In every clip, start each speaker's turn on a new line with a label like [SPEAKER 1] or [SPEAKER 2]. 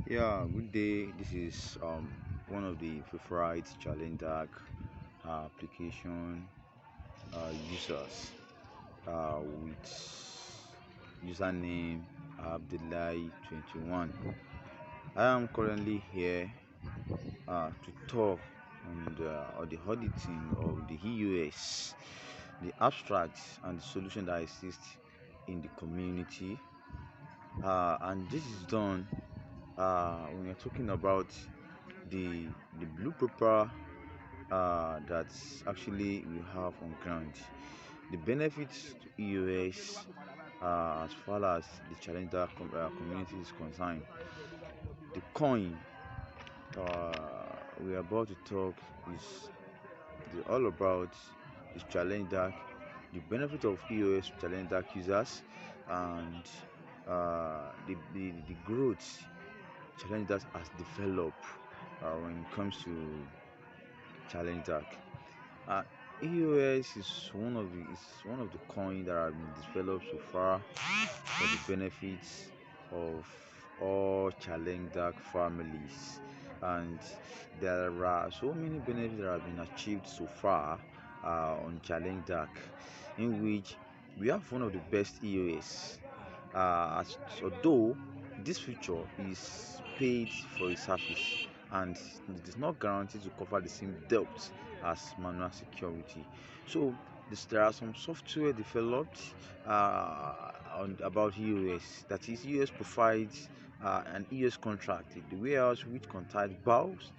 [SPEAKER 1] Yeah, good day. This is one of the preferred challenge deck application users with username ABDULLAHI23. I am currently here to talk on the auditing of the EUS, the abstract and the solution that exists in the community, and this is done when you're talking about the blue paper that actually we have on ground. The benefits to EOS as far as the challenger community is concerned. The coin we are about to talk is all about the challenger, the benefit of EOS challenger users, and the growth challenger has developed when it comes to challenger. Uh, EOS is one of the coins that have been developed so far for the benefits of all challenger families, and there are so many benefits that have been achieved so far on challenger, in which we have one of the best EOS. Although this feature is paid for a service and it is not guaranteed to cover the same depth as manual security. So there are some software developed about EOS. That is, EOS provides an EOS contract, the warehouse which contains bulbs,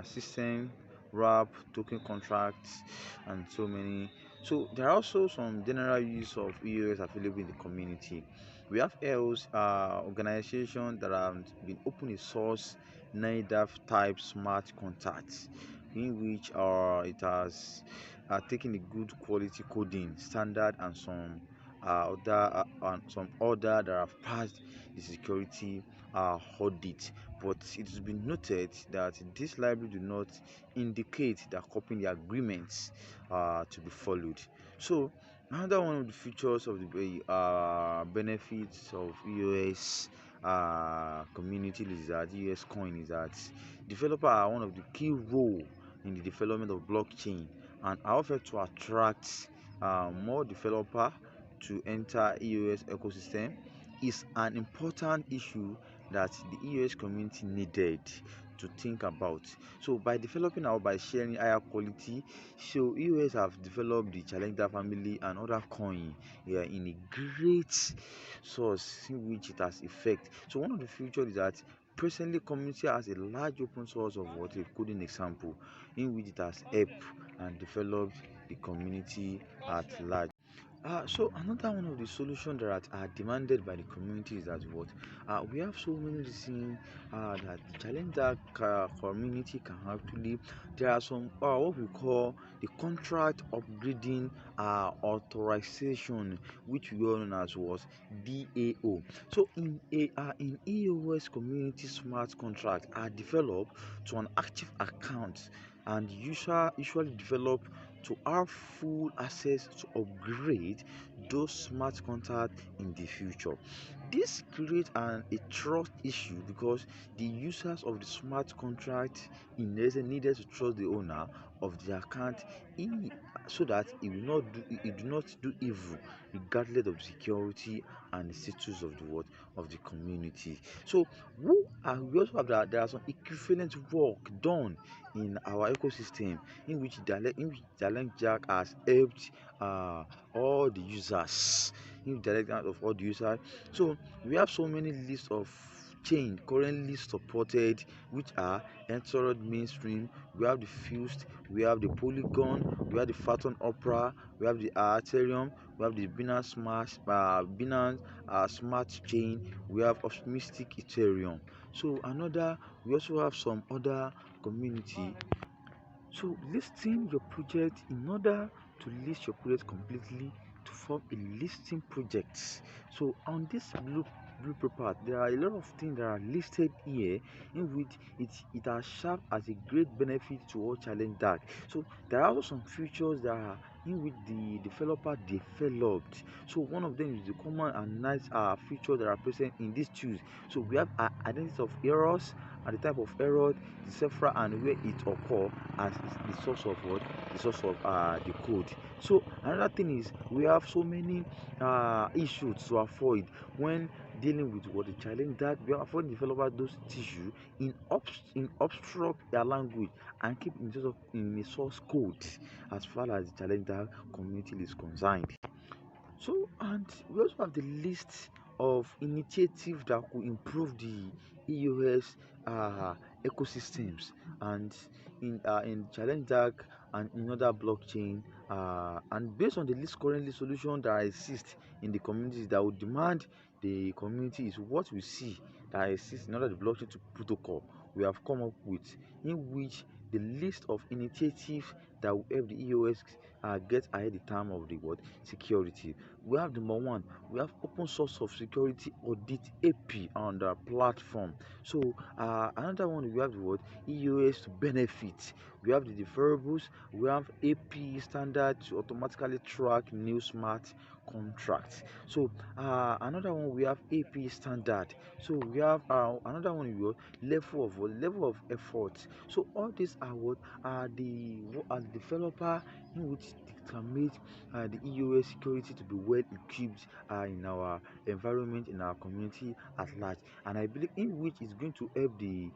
[SPEAKER 1] system, wrap, token contracts, and so many. So there are also some general use of EOS available in the community. We have else organizations that have been open source NIDAF type smart contracts, in which it has taken a good quality coding standard and some other that have passed the security audit. But it has been noted that this library do not indicate that copying the agreements to be followed. So another one of the features of the benefits of EOS community is that EOS coin is that developers are one of the key role in the development of blockchain and are offered to attract more developer to enter EOS ecosystem is an important issue that the EOS community needed to think about. So by developing or by sharing higher quality, so EOS have developed the Challenger family and other coin in a great source in which it has effect. So one of the features is that presently community has a large open source of what a coding example in which it has helped and developed the community at large. So another one of the solutions that are demanded by the community is that what we have so many reasons that the challenge that community can actually. There are some what we call the contract upgrading authorization, which we all know as was DAO. So in EOS community smart contract are developed to an active account and usually develop to have full access to upgrade those smart contracts in the future. This creates a trust issue because the users of the smart contract in essence needed to trust the owner of the account so that it do not do evil regardless of security and the status of the community. So we also have that there are some equivalent work done in our ecosystem in which Jack has helped all the users, in direct out of all the users. So we have so many lists of chain currently supported, which are entered mainstream. We have the Fused, we have the Polygon, we have the Phantom Opera, we have the Ethereum, we have the Binance Smart Chain, we have Optimistic Ethereum. So another, we also have some other community. So listing your project in order to list your project completely to form a listing project. So on this blue paper, there are a lot of things that are listed here in which it has served as a great benefit to all challenge dark. So there are also some features that are in which the developer developed. So one of them is the common and nice feature that are present in these tools. So we have identity of errors and the type of error, the several and where it occur as is the source of what, the source of the code. So another thing is we have so many issues to avoid when dealing with what the challenge that we are avoid developer those tissue in obstruct their language and keep in a source code as far as the challenge that community is concerned. So, and we also have the list of initiatives that could improve the EOS ecosystems and in challenge dark and in other blockchain and based on the list currently solution that exist in the communities that would demand the community is what we see that exists in order the blockchain to protocol we have come up with in which the list of initiatives that will help the EOS get ahead the time of the what security. We have number one, we have open source of security audit AP on the platform. So another one we have the what EOS to benefit. We have the deliverables, we have AP standard to automatically track new smart contracts. So another one we have AP standard. So we have another one we have level of effort. So all these are what are the developer in which can make the EOS security to be well equipped in our environment, in our community at large. And I believe in which is going to help the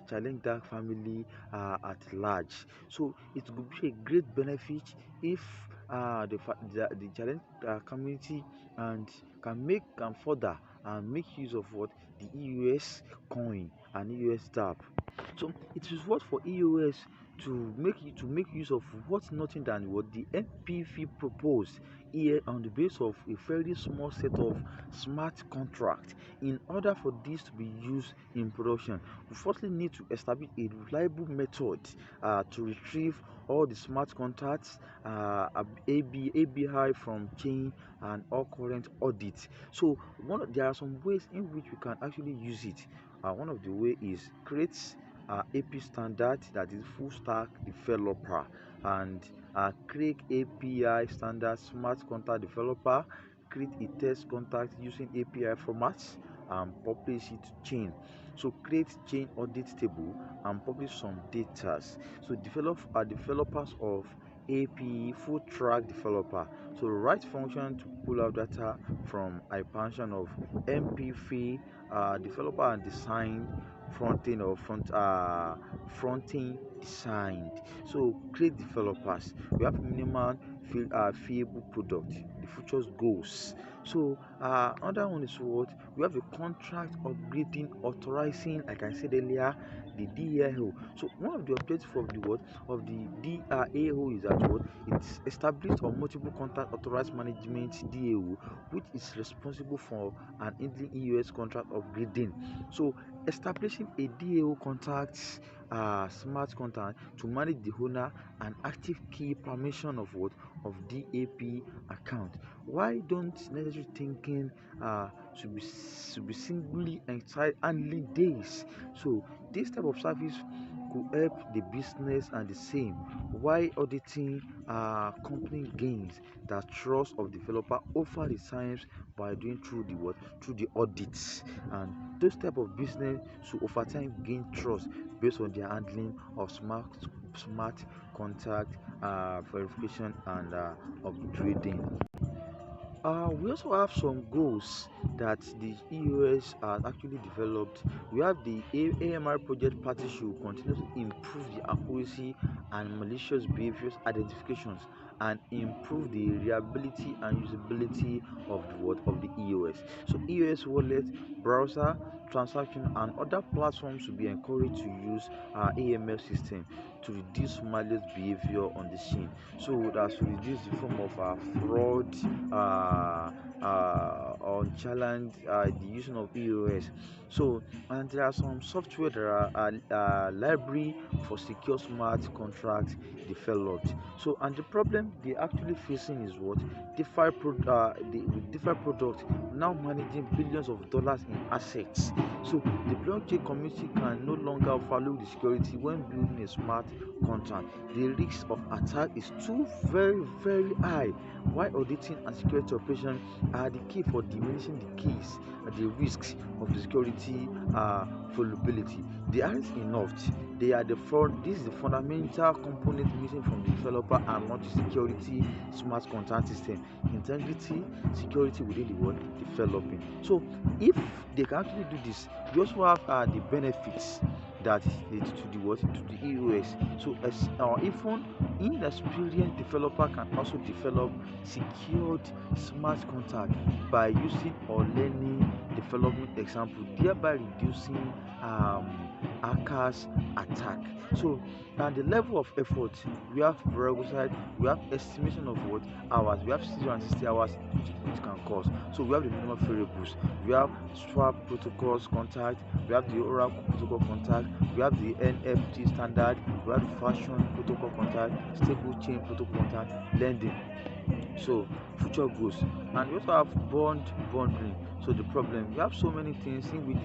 [SPEAKER 1] Challenge Dark family at large. So it could be a great benefit if the Challenge community and can further and make use of what the EOS coin and EOS tab. So it is what for EOS to make use of what nothing than what the MPV proposed here on the base of a very small set of smart contracts. In order for this to be used in production, we firstly need to establish a reliable method to retrieve all the smart contracts ABI from chain and all current audits. So there are some ways in which we can actually use it. One of the way is create AP standard that is full stack developer and create API standard smart contract developer, create a test contract using API formats and publish it to chain. So create chain audit table and publish some data. So develop developers of AP full track developer. So write function to pull out data from expansion of MPV developer and design fronting or fronting designed. So create developers. We have minimal feasible product. The futures goals. So another one is what we have a contract upgrading authorizing, like I said earlier, the DAO. So one of the objectives of the what of the DAO is that what it's established on multiple contract authorized management DAO, which is responsible for an Indian EUS contract upgrading. So establishing a DAO contract smart contract to manage the owner and active key permission of what of DAP account. Why don't necessary thinking should be singly inside only days? So this type of service could help the business and the same. Why auditing company gains the trust of developer over the science by doing through the what through the audits, and those type of business should over time gain trust based on their handling of smart contact verification and upgrading. We also have some goals that the EOS has actually developed. We have the AMR project party should continue to improve the accuracy and malicious behaviors identifications and improve the reliability and usability of the EOS. So EOS wallet, browser, transaction and other platforms should be encouraged to use our AML system to reduce malicious behavior on the scene. So that's to reduce the form of fraud on challenge the using of EOS. So, and there are some software that are library for secure smart contracts developed. So, and the problem they actually facing is what with different products now managing billions of dollars in assets. So, the blockchain community can no longer value the security when building a smart contract. The risk of attack is too very high. Why auditing and security operation are the key for diminishing the keys and the risks of the security vulnerability. They aren't enough. They are the front. This is the fundamental component missing from the developer and not the security smart contract system. Integrity, security within the world developing. So if they can actually do this, we also have the benefits that lead to the what to the EOS. So as even inexperienced developer can also develop secured smart contract by using or learning development example, thereby reducing hackers attack. So and the level of effort, we have prerequisite, we have estimation of what hours, we have 60 hours which can cost. So we have the minimum variables, we have swap protocols contact, we have the Oracle protocol contact, we have the NFT standard, we have the fashion protocol contact, stable chain protocol contact, lending. So future goals, and we also have bonding. So the problem, we have so many things in which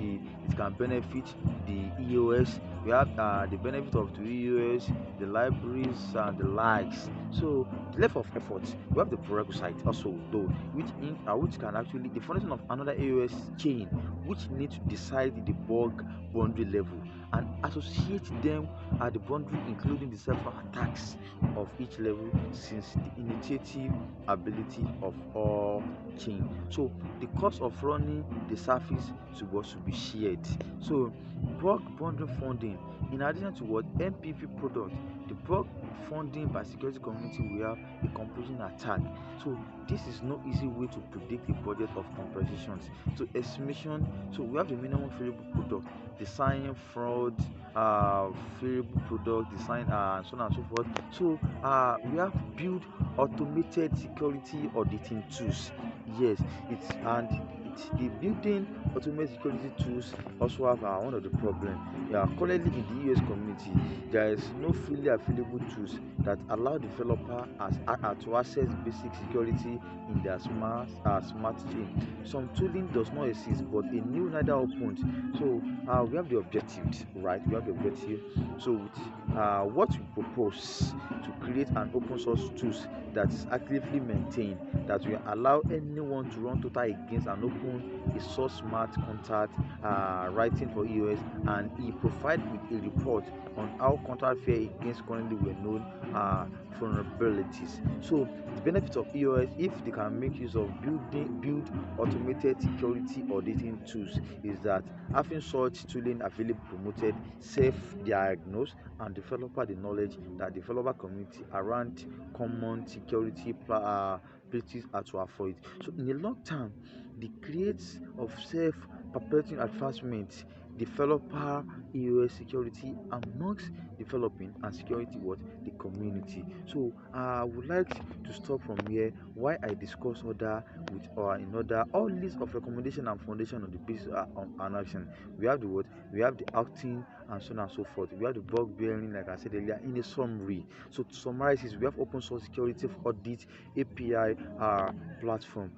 [SPEAKER 1] it can benefit the EOS. We have the benefit of the EOS, the libraries and the likes. So the level of effort, we have the prerequisite also though, which can actually the foundation of another EOS chain, which need to decide the bug boundary level and associate them at the boundary, including the several attacks of each level since the initiative ability of all chain. So the cost of running the service to be shared. So bulk bundle funding, in addition to what MPP product, the bulk funding by security community we have a composition attack. So this is no easy way to predict the budget of compensations. So estimation, so we have the minimum variable product, design fraud, variable product design, and so on and so forth. So we have build automated security auditing tools. Yes, it's the building automated security tools also have one of the problem. Yeah, currently in the US community, there is no freely available tools that allow developer to access basic security in their smart chain. Some tooling does not exist, but a new NIDA opened. So we have the objectives, right? We have the objective. So with what we propose to create an open source tools that is actively maintained, that will allow anyone to run total against and open a source smart contract writing for EOS, and he provide with a report on how contract fare against currently were known vulnerabilities. So the benefits of EOS, if they can make use of build automated security auditing tools, is that having such tooling available promoted self-diagnose and developer the knowledge that developer community around common security practices are to avoid. So in the long term, the creates of self-perpetuating advancement developer EOS security amongst developing and security what the community. So I would like to stop from here why I discuss other with in order all list of recommendation and foundation on the basis on action. We have the what, we have the acting and so on and so forth. We have the bug bearing, like I said earlier, in a summary. So to summarize this, we have open source security audit API platform.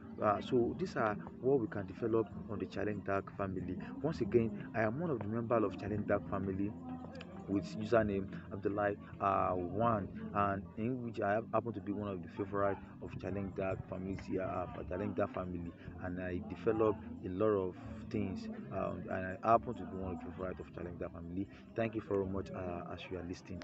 [SPEAKER 1] So these are what we can develop on the Challenge Dark family. Once again, I am one of the members of Challenge Dark family with username ABDULLAHI1, and in which happen to be one of the favorite of Challenge Dark family, Challenge Dark family, and I develop a lot of things, and I happen to be one of the favorite of Challenge Dark family. Thank you very much as you are listening.